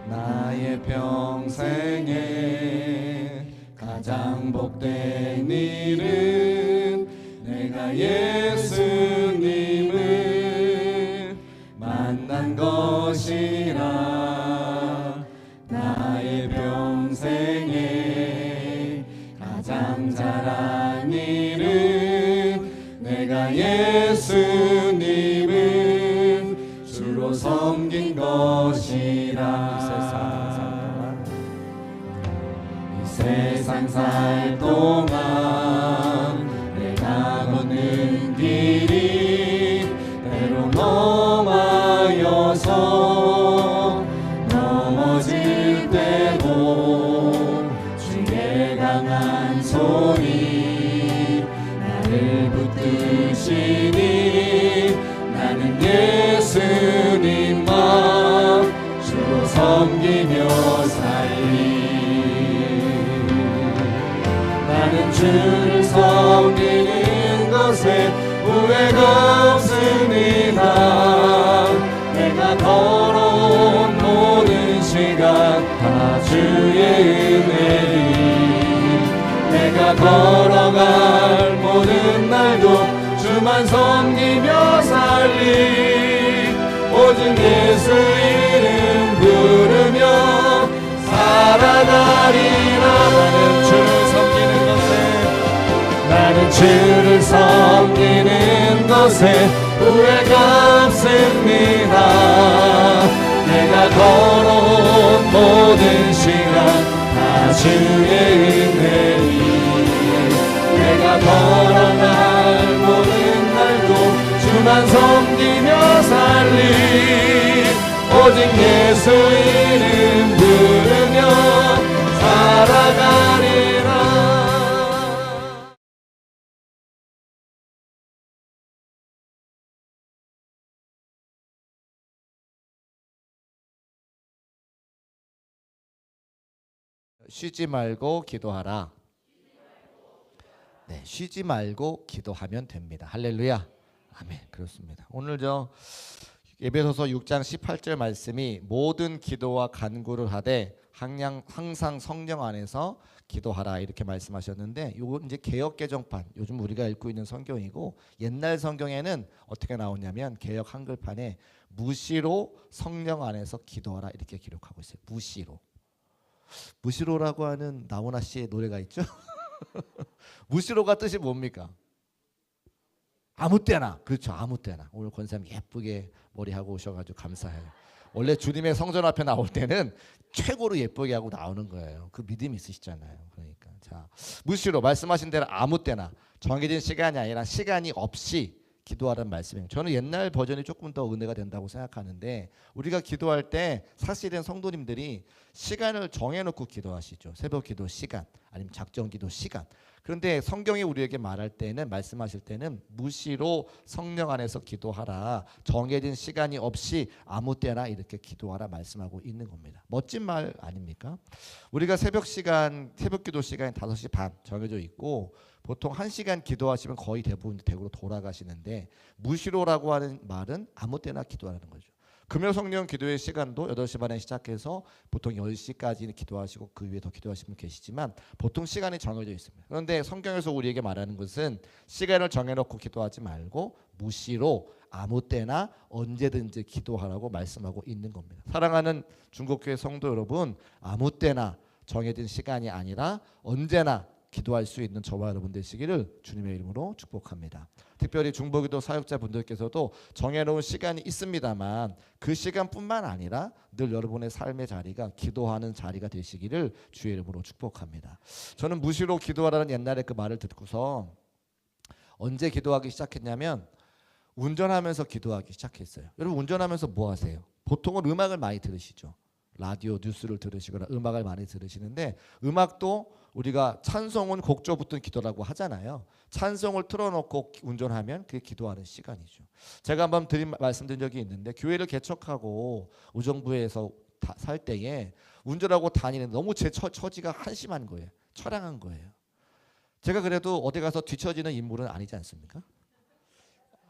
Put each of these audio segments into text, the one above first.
나의 평생에 가장 복된 일은 내가 예수님을 만난 것이라. 나의 평생에 가장 잘한 일은 내가 예수님을 주로 섬긴 것이라. 이 세상 살 동안 내가 걷는 길이 때로 험하여서 넘어질 때도 주의 강한 손이 나를 붙드시니 나는 예수님만 주로 섬기며 살리. 나는 주를 섬기는 것에 후회가 없습니다. 내가 걸어온 모든 시간 다 주의 은혜니 내가 걸어갈 모든 날도 주만 섬기며 살리. 오직 예수 이름 부르며 살아가리라. 나는 주를 섬기는 것에 후회가 없습니다. 내가 걸어온 모든 시간 다 주의 은혜니 내가 걸어갈 모든 날도 주만 섬기며 살리. 오직 예수 이름 부르며 살아가리라. 쉬지 말고 기도하라. 네, 쉬지 말고 기도하면 됩니다. 할렐루야. 아멘. 그렇습니다. 오늘 에베소서 6장 18절 말씀이 모든 기도와 간구를 하되 항상 성령 안에서 기도하라 이렇게 말씀하셨는데, 이건 이제 개역 개정판, 요즘 우리가 읽고 있는 성경이고, 옛날 성경에는 어떻게 나오냐면 개역 한글판에 무시로 성령 안에서 기도하라 이렇게 기록하고 있어요. 무시로. 무시로라고 하는 나훈아 씨의 노래가 있죠. 무시로가 뜻이 뭡니까? 아무 때나. 그렇죠, 아무 때나. 오늘 권사님 예쁘게 머리하고 오셔가지고 감사해요. 원래 주님의 성전 앞에 나올 때는 최고로 예쁘게 하고 나오는 거예요. 그 믿음이 있으시잖아요. 그러니까 자, 무시로 말씀하신 대로 아무 때나, 정해진 시간이 아니라 시간이 없이 기도하라는 말씀이에요. 저는 옛날 버전이 조금 더 은혜가 된다고 생각하는데, 우리가 기도할 때 사실은 성도님들이 시간을 정해놓고 기도하시죠. 새벽 기도 시간, 아니면 작정 기도 시간. 그런데 성경이 우리에게 말할 때는, 말씀하실 때는 무시로 성령 안에서 기도하라, 정해진 시간이 없이 아무 때나 이렇게 기도하라 말씀하고 있는 겁니다. 멋진 말 아닙니까? 우리가 새벽 기도 시간이 5시 반 정해져 있고, 보통 1시간 기도하시면 거의 대부분 댁으로 돌아가시는데, 무시로라고 하는 말은 아무 때나 기도하라는 거죠. 금요 성령 기도의 시간도 8시 반에 시작해서 보통 10시까지 기도하시고 그 위에 더 기도하시는 분 계시지만 보통 시간이 정해져 있습니다. 그런데 성경에서 우리에게 말하는 것은 시간을 정해놓고 기도하지 말고 무시로 아무 때나 언제든지 기도하라고 말씀하고 있는 겁니다. 사랑하는 중국교회 성도 여러분, 아무 때나 정해진 시간이 아니라 언제나 기도할 수 있는 저와 여러분 되시기를 주님의 이름으로 축복합니다. 특별히 중보기도 사역자분들께서도 정해놓은 시간이 있습니다만 그 시간뿐만 아니라 늘 여러분의 삶의 자리가 기도하는 자리가 되시기를 주의 이름으로 축복합니다. 저는 무시로 기도하라는 옛날에 그 말을 듣고서 언제 기도하기 시작했냐면 운전하면서 기도하기 시작했어요. 여러분 운전하면서 뭐 하세요? 보통은 음악을 많이 들으시죠. 라디오 뉴스를 들으시거나 음악을 많이 들으시는데, 음악도 우리가 찬송은 곡조 붙은 기도라고 하잖아요. 찬송을 틀어놓고 운전하면 그게 기도하는 시간이죠. 제가 한번 말씀드린 적이 있는데, 교회를 개척하고 우정부에서 살 때에 운전하고 다니는데 너무 제 처지가 한심한 거예요. 처량한 거예요. 제가 그래도 어디 가서 뒤처지는 인물은 아니지 않습니까?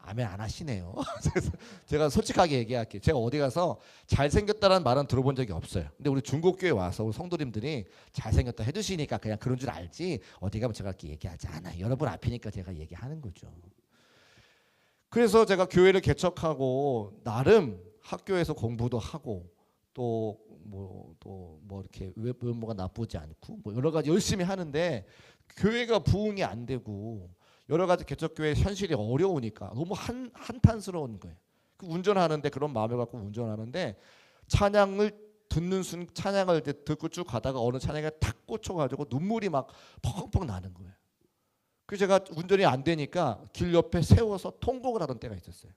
아멘 안 하시네요. 그래서 제가 솔직하게 얘기할게요. 제가 어디 가서 잘생겼다는 말은 들어본 적이 없어요. 근데 우리 중국교회 와서 우리 성도님들이 잘생겼다 해주시니까 그냥 그런 줄 알지 어디 가면 제가 이렇게 얘기하지 않아요. 여러분 앞이니까 제가 얘기하는 거죠. 그래서 제가 교회를 개척하고 나름 학교에서 공부도 하고 또 뭐 이렇게 외모가 나쁘지 않고 뭐 여러 가지 열심히 하는데 교회가 부흥이 안 되고 여러 가지 개척교회 현실이 어려우니까 너무 한탄스러운 거예요. 운전하는데 그런 마음을 갖고 운전하는데 찬양을 찬양을 듣고 쭉 가다가 어느 찬양에 탁 꽂혀가지고 눈물이 막 펑펑 나는 거예요. 그래서 제가 운전이 안 되니까 길 옆에 세워서 통곡을 하던 때가 있었어요.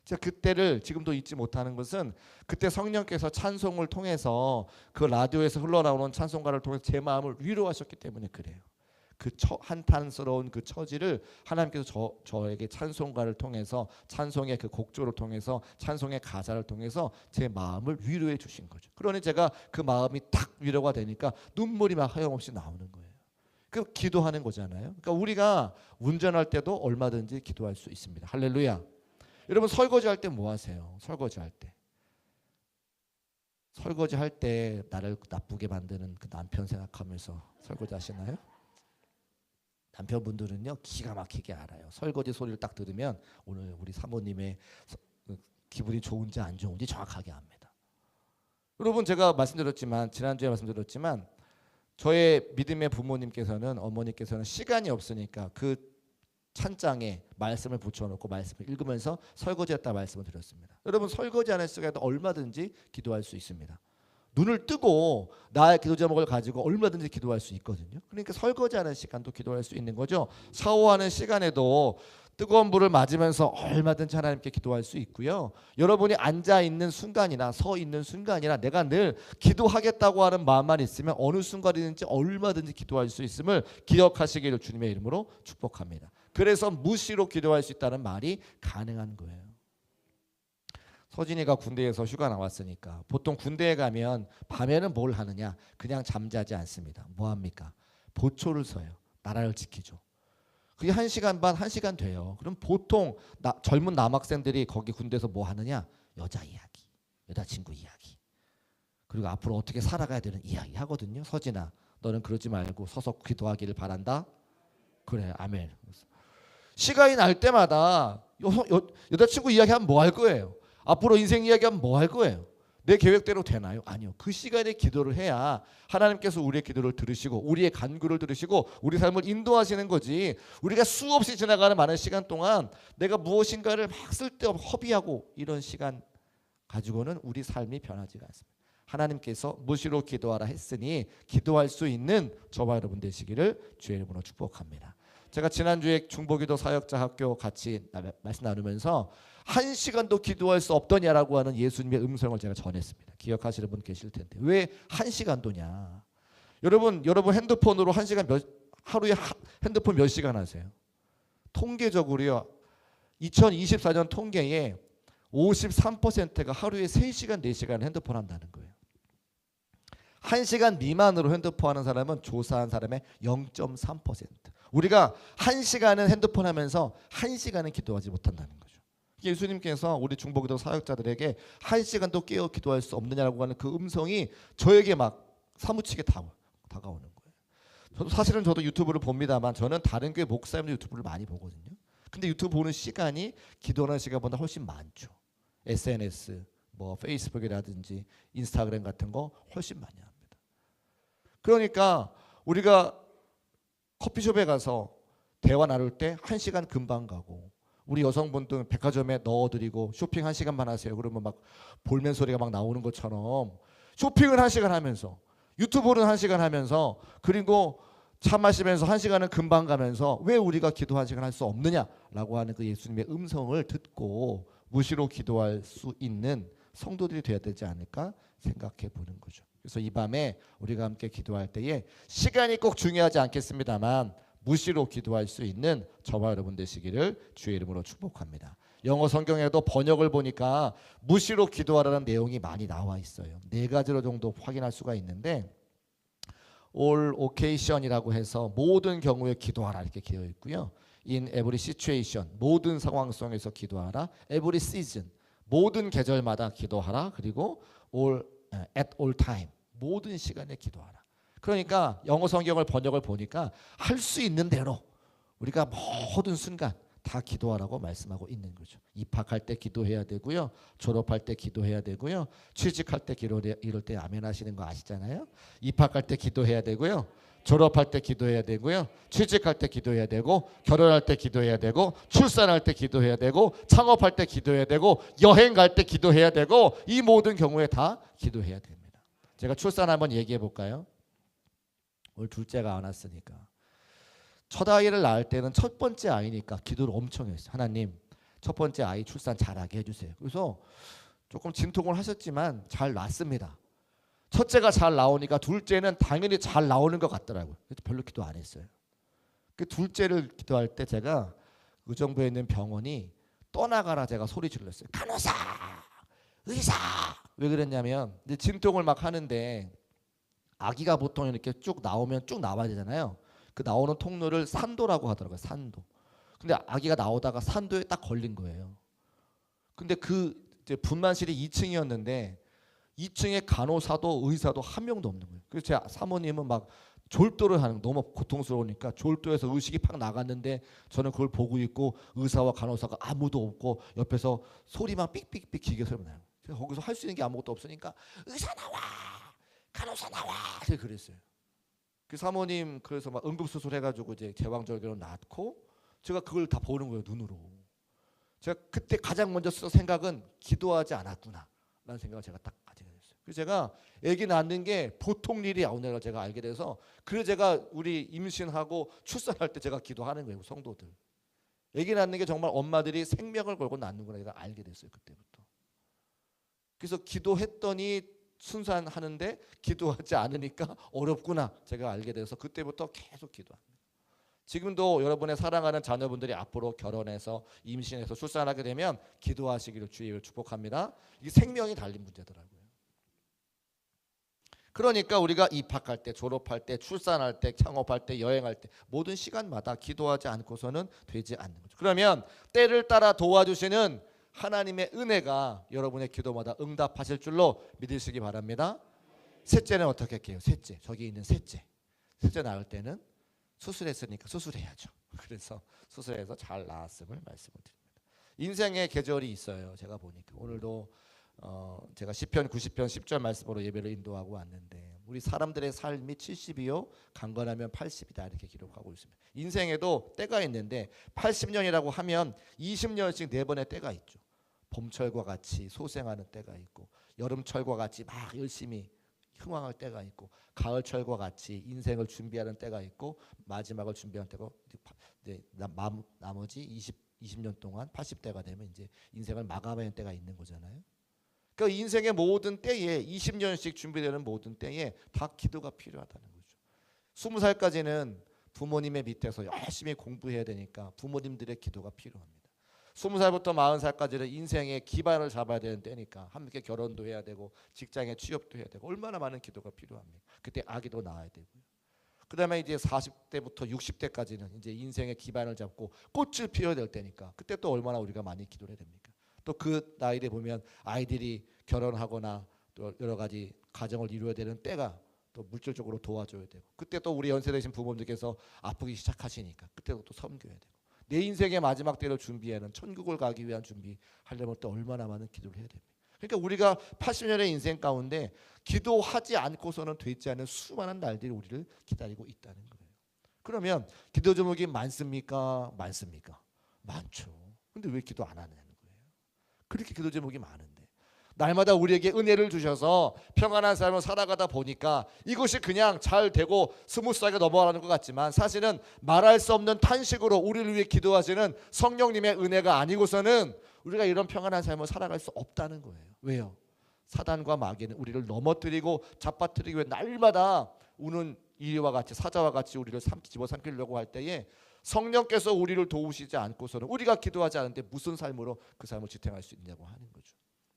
제가 그때를 지금도 잊지 못하는 것은 그때 성령께서 찬송을 통해서 그 라디오에서 흘러나오는 찬송가를 통해서 제 마음을 위로하셨기 때문에 그래요. 그 한탄스러운 그 처지를 하나님께서 저에게 찬송가를 통해서 찬송의 그 곡조를 통해서 찬송의 가사를 통해서 제 마음을 위로해 주신 거죠. 그러니 제가 그 마음이 탁 위로가 되니까 눈물이 막 하염없이 나오는 거예요. 그 기도하는 거잖아요. 그러니까 우리가 운전할 때도 얼마든지 기도할 수 있습니다. 할렐루야. 여러분 설거지할 때 뭐 하세요? 설거지할 때 나를 나쁘게 만드는 그 남편 생각하면서 설거지 하시나요? 남편분들은요 기가 막히게 알아요. 설거지 소리를 딱 들으면 오늘 우리 사모님의 기분이 좋은지 안 좋은지 정확하게 압니다. 여러분 제가 말씀드렸지만 지난주에 말씀드렸지만 저의 믿음의 부모님께서는 어머니께서는 시간이 없으니까 그 찬장에 말씀을 붙여놓고 말씀을 읽으면서 설거지했다 말씀을 드렸습니다. 여러분 설거지하는 시간에도 얼마든지 기도할 수 있습니다. 눈을 뜨고 나의 기도 제목을 가지고 얼마든지 기도할 수 있거든요. 그러니까 설거지하는 시간도 기도할 수 있는 거죠. 샤워하는 시간에도 뜨거운 물을 맞으면서 얼마든지 하나님께 기도할 수 있고요. 여러분이 앉아 있는 순간이나 서 있는 순간이나 내가 늘 기도하겠다고 하는 마음만 있으면 어느 순간이든지 얼마든지 기도할 수 있음을 기억하시기를 주님의 이름으로 축복합니다. 그래서 무시로 기도할 수 있다는 말이 가능한 거예요. 서진이가 군대에서 휴가 나왔으니까 보통 군대에 가면 밤에는 뭘 하느냐? 그냥 잠자지 않습니다. 뭐 합니까? 보초를 서요. 나라를 지키죠. 그게 1시간 반, 1시간 돼요. 그럼 보통 젊은 남학생들이 거기 군대에서 뭐 하느냐? 여자 이야기, 여자친구 이야기, 그리고 앞으로 어떻게 살아가야 되는 이야기 하거든요. 서진아, 너는 그러지 말고 서서 기도하기를 바란다. 그래, 아멘. 시간이 날 때마다 여자친구 이야기하면 뭐 할 거예요? 앞으로 인생 이야기하면 뭐 할 거예요? 내 계획대로 되나요? 아니요. 그 시간에 기도를 해야 하나님께서 우리의 기도를 들으시고 우리의 간구를 들으시고 우리 삶을 인도하시는 거지. 우리가 수없이 지나가는 많은 시간 동안 내가 무엇인가를 막 쓸데없이 허비하고 이런 시간 가지고는 우리 삶이 변하지가 않습니다. 하나님께서 무시로 기도하라 했으니 기도할 수 있는 저와 여러분 되시기를 주의 이름으로 축복합니다. 제가 지난주에 중보기도 사역자 학교 같이 말씀 나누면서 1시간도 기도할 수 없더냐라고 하는 예수님의 음성을 제가 전했습니다. 기억하시는 분 계실 텐데 왜 1시간도냐? 여러분 핸드폰으로 하루에 핸드폰 몇 시간 하세요? 통계적으로요. 2024년 통계에 53%가 하루에 3시간, 4시간 핸드폰 한다는 거예요. 1시간 미만으로 핸드폰 하는 사람은 조사한 사람의 0.3%. 우리가 1시간은 핸드폰 하면서 1시간은 기도하지 못한다는 거죠. 예수님께서 우리 중보기도 사역자들에게 1시간도 깨어 기도할 수 없느냐라고 하는 그 음성이 저에게 막 사무치게 다가오는 거예요. 저도 유튜브를 봅니다만 저는 다른 교회 목사님들 유튜브를 많이 보거든요. 근데 유튜브 보는 시간이 기도하는 시간보다 훨씬 많죠. SNS, 뭐 페이스북이라든지 인스타그램 같은 거 훨씬 많이 합니다. 그러니까 우리가 커피숍에 가서 대화 나눌 때 1시간 금방 가고 우리 여성분들 백화점에 넣어드리고 쇼핑 1시간만 하세요. 그러면 막 볼멘 소리가 막 나오는 것처럼 쇼핑을 1시간 하면서 유튜브는 1시간 하면서 그리고 차 마시면서 1시간은 금방 가면서 왜 우리가 기도 1시간 할 수 없느냐라고 하는 그 예수님의 음성을 듣고 무시로 기도할 수 있는 성도들이 되어야 되지 않을까 생각해 보는 거죠. 그래서 이 밤에 우리가 함께 기도할 때에 시간이 꼭 중요하지 않겠습니다만 무시로 기도할 수 있는 저와 여러분 되시기를 주의 이름으로 축복합니다. 영어 성경에도 번역을 보니까 무시로 기도하라는 내용이 많이 나와 있어요. 4가지로 정도 확인할 수가 있는데 all occasion이라고 해서 모든 경우에 기도하라 이렇게 되어 있고요. In every situation, 모든 상황 속에서 기도하라. Every season, 모든 계절마다 기도하라. 그리고 at all time, 모든 시간에 기도하라. 그러니까 영어 성경을 번역을 보니까 할 수 있는 대로 우리가 모든 순간 다 기도하라고 말씀하고 있는 거죠. 입학할 때 기도해야 되고요. 졸업할 때 기도해야 되고요. 취직할 때 이럴 때 아멘 하시는 거 아시잖아요. 입학할 때 기도해야 되고요. 졸업할 때 기도해야 되고요. 취직할 때 기도해야 되고, 결혼할 때 기도해야 되고, 출산할 때 기도해야 되고, 창업할 때 기도해야 되고, 여행 갈 때 기도해야 되고, 이 모든 경우에 다 기도해야 됩니다. 제가 출산 한번 얘기해 볼까요? 오늘 둘째가 안 왔으니까. 첫 아이를 낳을 때는 첫 번째 아이니까 기도를 엄청 했어요. 하나님, 첫 번째 아이 출산 잘하게 해주세요. 그래서 조금 진통을 하셨지만 잘 낳습니다. 첫째가 잘 나오니까 둘째는 당연히 잘 나오는 것 같더라고요. 그래서 별로 기도 안 했어요. 그 둘째를 기도할 때 제가 의정부에 있는 병원이 떠나가라 제가 소리 질렀어요. 간호사, 의사. 왜 그랬냐면 이제 진통을 막 하는데 아기가 보통 이렇게 쭉 나오면 쭉 나와야 되잖아요. 그 나오는 통로를 산도라고 하더라고요. 산도. 근데 아기가 나오다가 산도에 딱 걸린 거예요. 근데 그 이제 분만실이 2층이었는데 2층에 간호사도 의사도 한 명도 없는 거예요. 그래서 제 사모님은 막 졸도를 하는 너무 고통스러우니까 졸도해서 의식이 팍 나갔는데 저는 그걸 보고 있고 의사와 간호사가 아무도 없고 옆에서 소리만 삑삑삑 기계 소리 나요. 그래서 거기서 할 수 있는 게 아무것도 없으니까 의사 나와, 간호사 나와, 그랬어요. 그 사모님 그래서 막 응급수술 해가지고 이제 제왕절개로 낳고 제가 그걸 다 보는 거예요, 눈으로. 제가 그때 가장 먼저 쓴 생각은 기도하지 않았구나 라는 생각을 제가 딱 가지게 됐어요. 그래서 제가 아기 낳는 게 보통 일이 아니라 제가 알게 돼서 그래서 제가 우리 임신하고 출산할 때 제가 기도하는 거예요, 성도들. 아기 낳는 게 정말 엄마들이 생명을 걸고 낳는구나 제가 알게 됐어요, 그때부터. 그래서 기도했더니 순산하는데 기도하지 않으니까 어렵구나 제가 알게 돼서 그때부터 계속 기도합니다. 지금도 여러분의 사랑하는 자녀분들이 앞으로 결혼해서 임신해서 출산하게 되면 기도하시기를 주의를 축복합니다. 이게 생명이 달린 문제더라고요. 그러니까 우리가 입학할 때, 졸업할 때, 출산할 때, 창업할 때, 여행할 때 모든 시간마다 기도하지 않고서는 되지 않는 거죠. 그러면 때를 따라 도와주시는 하나님의 은혜가 여러분의 기도마다 응답하실 줄로 믿으시기 바랍니다. 셋째는 어떻게 할게요? 셋째, 저기 있는 셋째 낳을 때는 수술했으니까 수술해야죠. 그래서 수술해서 잘 나았음을 말씀을 드립니다. 인생의 계절이 있어요. 제가 보니까 오늘도 제가 시편 90편 10절 말씀으로 예배를 인도하고 왔는데 우리 사람들의 삶이 70이요 강건하면 80이다 이렇게 기록하고 있습니다. 인생에도 때가 있는데 80년이라고 하면 20년씩 4번의 때가 있죠. 봄철과 같이 소생하는 때가 있고 여름철과 같이 막 열심히 흥황할 때가 있고 가을철과 같이 인생을 준비하는 때가 있고 마지막을 준비하는 때가 이제 나머지 20년 동안 80대가 되면 이제 인생을 마감하는 때가 있는 거잖아요. 그러니까 인생의 모든 때에 20년씩 준비되는 모든 때에 다 기도가 필요하다는 거죠. 20살까지는 부모님의 밑에서 열심히 공부해야 되니까 부모님들의 기도가 필요합니다. 20살부터 40살까지는 인생의 기반을 잡아야 되는 때니까 함께 결혼도 해야 되고 직장에 취업도 해야 되고 얼마나 많은 기도가 필요합니까? 그때 아기도 낳아야 되고요. 그다음에 이제 40대부터 60대까지는 이제 인생의 기반을 잡고 꽃을 피워야 될 때니까 그때 또 얼마나 우리가 많이 기도를 해야 됩니까? 또 그 나이에 보면 아이들이 결혼하거나 또 여러 가지 가정을 이루어야 되는 때가 또 물질적으로 도와줘야 되고 그때 또 우리 연세 되신 부모님께서 아프기 시작하시니까 그때도 또 섬겨야 되고 내 인생의 마지막 때를 준비하는 천국을 가기 위한 준비하려면 또 얼마나 많은 기도를 해야 됩니까? 그러니까 우리가 80년의 인생 가운데 기도하지 않고서는 되지 않은 수많은 날들이 우리를 기다리고 있다는 거예요. 그러면 기도 제목이 많습니까? 많습니까? 많죠. 근데 왜 기도 안 하느냐는 거예요. 그렇게 기도 제목이 많은데 날마다 우리에게 은혜를 주셔서 평안한 삶을 살아가다 보니까 이것이 그냥 잘 되고 스무스하게 넘어가는 것 같지만 사실은 말할 수 없는 탄식으로 우리를 위해 기도하시는 성령님의 은혜가 아니고서는 우리가 이런 평안한 삶을 살아갈 수 없다는 거예요. 왜요? 사단과 마귀는 우리를 넘어뜨리고 잡아뜨리기 위해 날마다 우는 이리와 같이 사자와 같이 우리를 집어삼키려고 할 때에 성령께서 우리를 도우시지 않고서는 우리가 기도하지 않는데 무슨 삶으로 그 삶을 지탱할 수 있냐고 하는 거죠.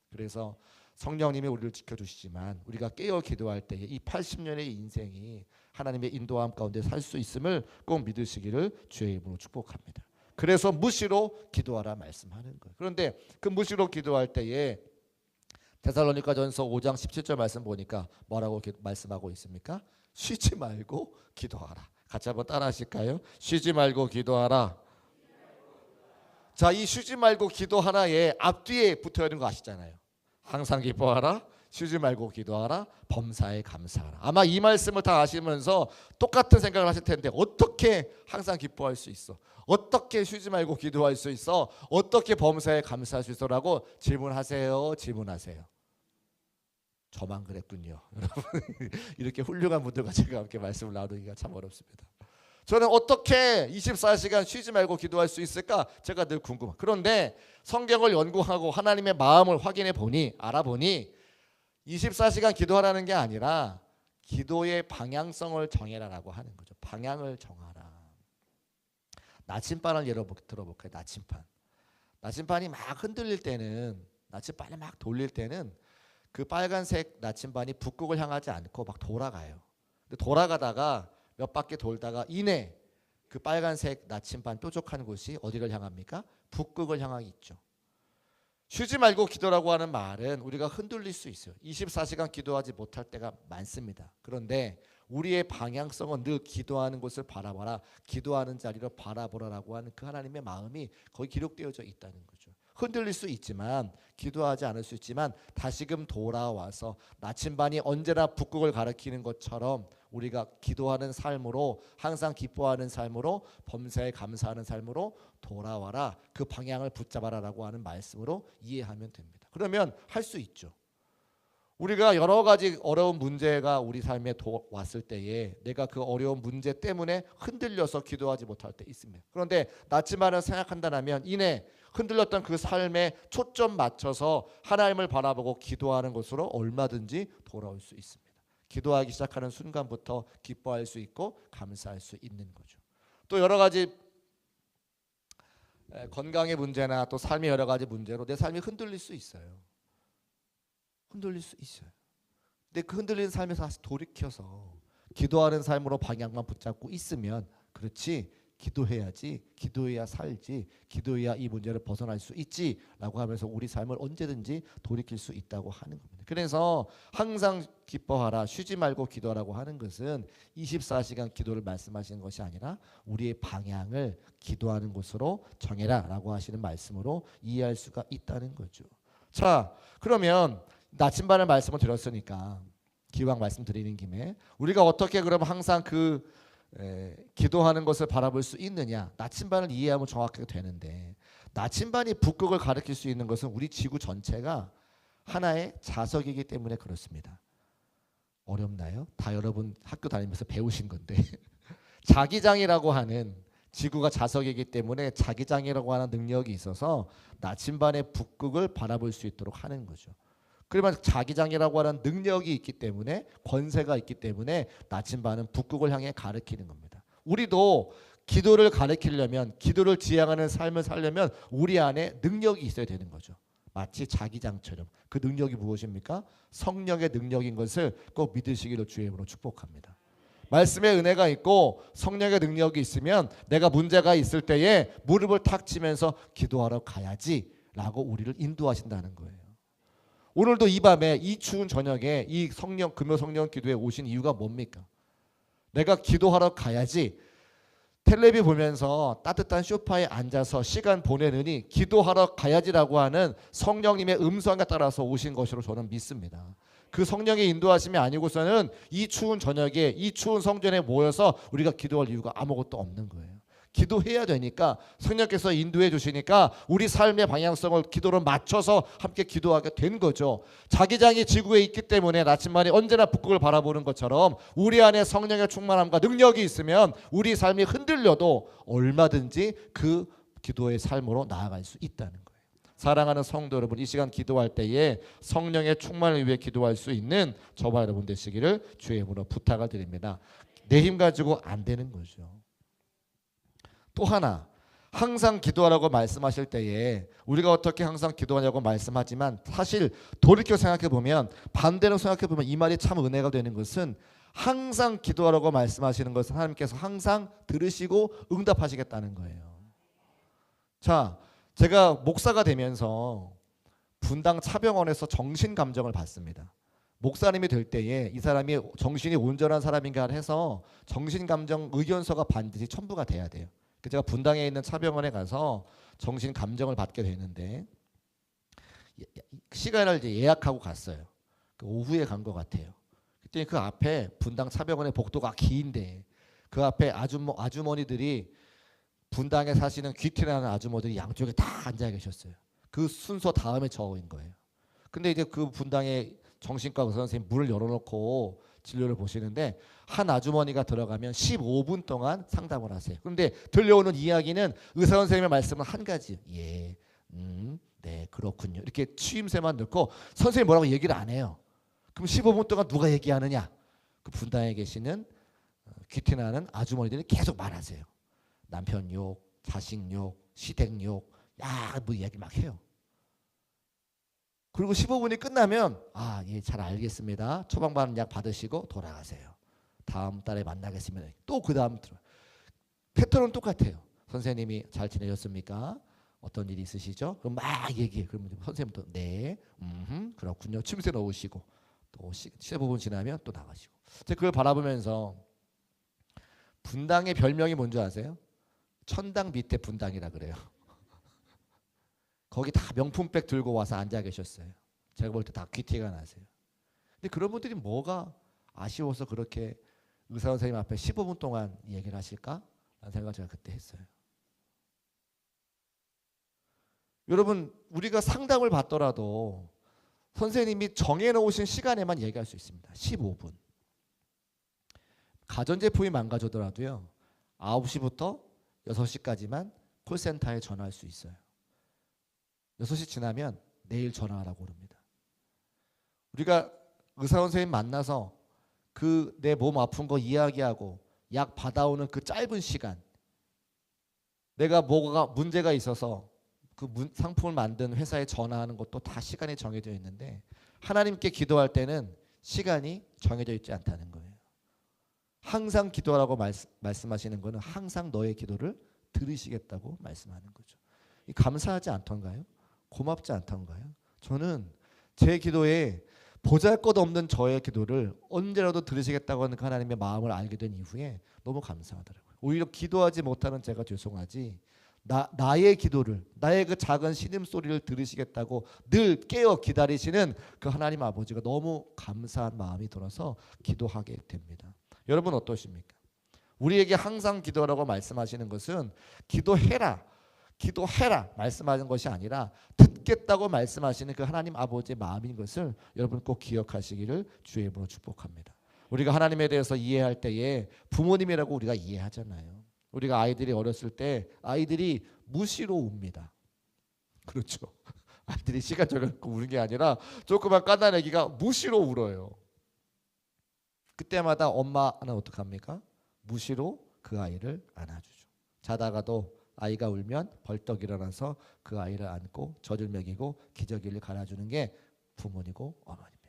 그래서 성령님이 우리를 지켜주시지만 우리가 깨어 기도할 때에 이 80년의 인생이 하나님의 인도함 가운데 살 수 있음을 꼭 믿으시기를 주의 이름으로 축복합니다. 그래서 무시로 기도하라 말씀하는 거예요. 그런데 그 무시로 기도할 때에 데살로니가전서 5장 17절 말씀 보니까 뭐라고 말씀하고 있습니까? 쉬지 말고 기도하라. 같이 한번 따라 하실까요? 쉬지 말고 기도하라. 자, 이 쉬지 말고 기도하라의 앞뒤에 붙어 있는 거 아시잖아요. 항상 기뻐하라, 쉬지 말고 기도하라, 범사에 감사하라. 아마 이 말씀을 다 아시면서 똑같은 생각을 하실 텐데 어떻게 항상 기뻐할 수 있어? 어떻게 쉬지 말고 기도할 수 있어? 어떻게 범사에 감사할 수 있어라고 질문하세요. 질문하세요. 저만 그랬군요. 여러분 이렇게 훌륭한 분들과 제가 함께 말씀을 나누기가 참 어렵습니다. 저는 어떻게 24시간 쉬지 말고 기도할 수 있을까? 제가 늘 궁금해요. 그런데 성경을 연구하고 하나님의 마음을 확인해 보니 알아보니 24시간 기도하라는 게 아니라 기도의 방향성을 정해라라고 하는 거죠. 방향을 정하라. 나침반을 예로 들어볼까요? 나침반이 막 흔들릴 때는 나침반을 막 돌릴 때는 그 빨간색 나침반이 북극을 향하지 않고 막 돌아가요. 근데 돌아가다가 몇 바퀴 돌다가 이내 그 빨간색 나침반 뾰족한 곳이 어디를 향합니까? 북극을 향하고 있죠. 쉬지 말고 기도라고 하는 말은 우리가 흔들릴 수 있어요. 24시간 기도하지 못할 때가 많습니다. 그런데 우리의 방향성은 늘 기도하는 곳을 바라봐라, 기도하는 자리로 바라보라라고 하는 그 하나님의 마음이 거기 기록되어져 있다는 거죠. 흔들릴 수 있지만, 기도하지 않을 수 있지만 다시금 돌아와서 나침반이 언제나 북극을 가리키는 것처럼 우리가 기도하는 삶으로, 항상 기뻐하는 삶으로, 범사에 감사하는 삶으로 돌아와라, 그 방향을 붙잡아라라고 하는 말씀으로 이해하면 됩니다. 그러면 할 수 있죠. 우리가 여러 가지 어려운 문제가 우리 삶에 왔을 때에 내가 그 어려운 문제 때문에 흔들려서 기도하지 못할 때 있습니다. 그런데 나침반을 생각한다면 이내 흔들렸던 그 삶에 초점 맞춰서 하나님을 바라보고 기도하는 것으로 얼마든지 돌아올 수 있습니다. 기도하기 시작하는 순간부터 기뻐할 수 있고 감사할 수 있는 거죠. 또 여러 가지 건강의 문제나 또 삶의 여러 가지 문제로 내 삶이 흔들릴 수 있어요. 흔들릴 수 있어요. 근데 그 흔들리는 삶에서 다시 돌이켜서 기도하는 삶으로 방향만 붙잡고 있으면, 그렇지, 기도해야지, 기도해야 살지, 기도해야 이 문제를 벗어날 수 있지 라고 하면서 우리 삶을 언제든지 돌이킬 수 있다고 하는 겁니다. 그래서 항상 기뻐하라, 쉬지 말고 기도하라고 하는 것은 24시간 기도를 말씀하시는 것이 아니라 우리의 방향을 기도하는 곳으로 정해라 라고 하시는 말씀으로 이해할 수가 있다는 거죠. 자, 그러면 나침반을 말씀을 드렸으니까 기왕 말씀드리는 김에 우리가 어떻게 그러면 항상 기도하는 것을 바라볼 수 있느냐, 나침반을 이해하면 정확하게 되는데, 나침반이 북극을 가리킬 수 있는 것은 우리 지구 전체가 하나의 자석이기 때문에 그렇습니다. 어렵나요? 다 여러분 학교 다니면서 배우신 건데 자기장이라고 하는, 지구가 자석이기 때문에 자기장이라고 하는 능력이 있어서 나침반의 북극을 바라볼 수 있도록 하는 거죠. 그러면 자기장이라고 하는 능력이 있기 때문에, 권세가 있기 때문에 나침반은 북극을 향해 가리키는 겁니다. 우리도 기도를 가리키려면, 기도를 지향하는 삶을 살려면 우리 안에 능력이 있어야 되는 거죠. 마치 자기장처럼. 그 능력이 무엇입니까? 성령의 능력인 것을 꼭 믿으시기를 주의 이름으로 축복합니다. 말씀의 은혜가 있고 성령의 능력이 있으면 내가 문제가 있을 때에 무릎을 탁 치면서 기도하러 가야지 라고 우리를 인도하신다는 거예요. 오늘도 이 밤에, 이 추운 저녁에 이 성령, 금요 성령 기도에 오신 이유가 뭡니까? 내가 기도하러 가야지, 텔레비 보면서 따뜻한 소파에 앉아서 시간 보내느니 기도하러 가야지라고 하는 성령님의 음성에 따라서 오신 것으로 저는 믿습니다. 그 성령의 인도하심이 아니고서는 이 추운 저녁에, 이 추운 성전에 모여서 우리가 기도할 이유가 아무것도 없는 거예요. 기도해야 되니까, 성령께서 인도해 주시니까 우리 삶의 방향성을 기도로 맞춰서 함께 기도하게 된 거죠. 자기장이 지구에 있기 때문에 나침반이 언제나 북극을 바라보는 것처럼 우리 안에 성령의 충만함과 능력이 있으면 우리 삶이 흔들려도 얼마든지 그 기도의 삶으로 나아갈 수 있다는 거예요. 사랑하는 성도 여러분, 이 시간 기도할 때에 성령의 충만을 위해 기도할 수 있는 저와 여러분 되시기를 주의 이름으로 부탁을 드립니다. 내 힘 가지고 안 되는 거죠. 또 하나, 항상 기도하라고 말씀하실 때에 우리가 어떻게 항상 기도하냐고 말씀하지만, 사실 돌이켜 생각해 보면, 반대로 생각해 보면 이 말이 참 은혜가 되는 것은, 항상 기도하라고 말씀하시는 것은 하나님께서 항상 들으시고 응답하시겠다는 거예요. 자, 제가 목사가 되면서 분당 차병원에서 정신 감정을 받습니다. 목사님이 될 때에 이 사람이 정신이 온전한 사람인가 해서 정신 감정 의견서가 반드시 첨부가 돼야 돼요. 그래서 제가 분당에 있는 차병원에 가서 정신 감정을 받게 되는데 시간을 이제 예약하고 갔어요. 그 오후에 간 것 같아요. 그때 그 앞에 분당 차병원의 복도가 긴데 그 앞에 아주머니들이 분당에 사시는 귀티나는 아주머니들이 양쪽에 다 앉아 계셨어요. 그 순서 다음에 저인 거예요. 근데 이제 그 분당의 정신과 의사 선생님 문을 열어놓고 진료를 보시는데 한 아주머니가 들어가면 15분 동안 상담을 하세요. 그런데 들려오는 이야기는 의사 선생님의 말씀은 한 가지. 예, 네, 그렇군요. 이렇게 취임새만 넣고 선생님 뭐라고 얘기를 안 해요. 그럼 15분 동안 누가 얘기하느냐? 그 분당에 계시는 귀티나는 아주머니들이 계속 말하세요. 남편 욕, 자식 욕, 시댁 욕, 뭐 이야기 막 해요. 그리고 15분이 끝나면 예, 잘 알겠습니다. 처방받은 약 받으시고 돌아가세요. 다음 달에 만나겠습니다. 또 그 다음 패턴은 똑같아요. 선생님이 잘 지내셨습니까? 어떤 일이 있으시죠? 그럼 막 얘기해. 그러면 선생님도 네, 그렇군요. 침새 넣으시고 또 15분 지나면 또 나가시고. 제가 그걸 바라보면서 분당의 별명이 뭔지 아세요? 천당 밑에 분당이라 그래요. 거기 다 명품백 들고 와서 앉아 계셨어요. 제가 볼 때 다 귀티가 나세요. 근데 그런 분들이 뭐가 아쉬워서 그렇게 의사 선생님 앞에 15분 동안 얘기를 하실까? 라는 생각을 제가 그때 했어요. 여러분, 우리가 상담을 받더라도 선생님이 정해놓으신 시간에만 얘기할 수 있습니다. 15분. 가전제품이 망가져더라도요. 9시부터 6시까지만 콜센터에 전화할 수 있어요. 6시 지나면 내일 전화하라고 그럽니다. 우리가 의사 선생님 만나서 그 내 몸 아픈 거 이야기하고 약 받아오는 그 짧은 시간, 내가 뭐가 문제가 있어서 그 상품을 만든 회사에 전화하는 것도 다 시간이 정해져 있는데 하나님께 기도할 때는 시간이 정해져 있지 않다는 거예요. 항상 기도하라고 말씀하시는 것은 항상 너의 기도를 들으시겠다고 말씀하는 거죠. 감사하지 않던가요? 고맙지 않던가요? 저는 제 기도에 보잘것없는 저의 기도를 언제라도 들으시겠다고 하는 하나님의 마음을 알게 된 이후에 너무 감사하더라고요. 오히려 기도하지 못하는 제가 죄송하지 나의 기도를, 나의 그 작은 신음소리를 들으시겠다고 늘 깨어 기다리시는 그 하나님 아버지가 너무 감사한 마음이 들어서 기도하게 됩니다. 여러분 어떠십니까? 우리에게 항상 기도하라고 말씀하시는 것은 기도해라 말씀하는 것이 아니라 듣겠다고 말씀하시는 그 하나님 아버지의 마음인 것을 여러분 꼭 기억하시기를 주의 이름으로 축복합니다. 우리가 하나님에 대해서 이해할 때에 부모님이라고 우리가 이해하잖아요. 우리가 아이들이 어렸을 때 아이들이 무시로 웁니다. 그렇죠. 아이들이 시간 정해놓고 우는 게 아니라 조그만 까난 애기가 무시로 울어요. 그때마다 엄마는 어떡합니까? 무시로 그 아이를 안아주죠. 자다가도 아이가 울면 벌떡 일어나서 그 아이를 안고 젖을 먹이고 기저귀를 갈아주는 게 부모니고 어머니입니다.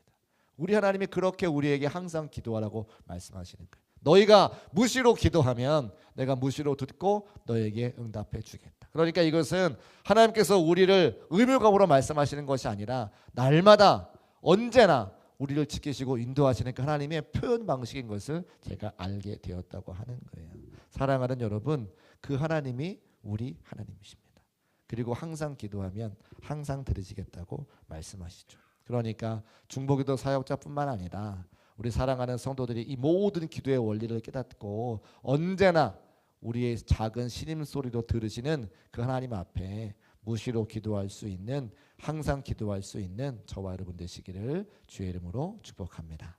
우리 하나님이 그렇게 우리에게 항상 기도하라고 말씀하시는 거예요. 너희가 무시로 기도하면 내가 무시로 듣고 너에게 응답해 주겠다. 그러니까 이것은 하나님께서 우리를 의무감으로 말씀하시는 것이 아니라 날마다 언제나 우리를 지키시고 인도하시는 그 하나님의 표현 방식인 것을 제가 알게 되었다고 하는 거예요. 사랑하는 여러분, 그 하나님이 우리 하나님이십니다. 그리고 항상 기도하면 항상 들으시겠다고 말씀하시죠. 그러니까 중보기도 사역자뿐만 아니라 우리 사랑하는 성도들이 이 모든 기도의 원리를 깨닫고 언제나 우리의 작은 신음소리로 들으시는 그 하나님 앞에 무시로 기도할 수 있는, 항상 기도할 수 있는 저와 여러분 되시기를 주의 이름으로 축복합니다.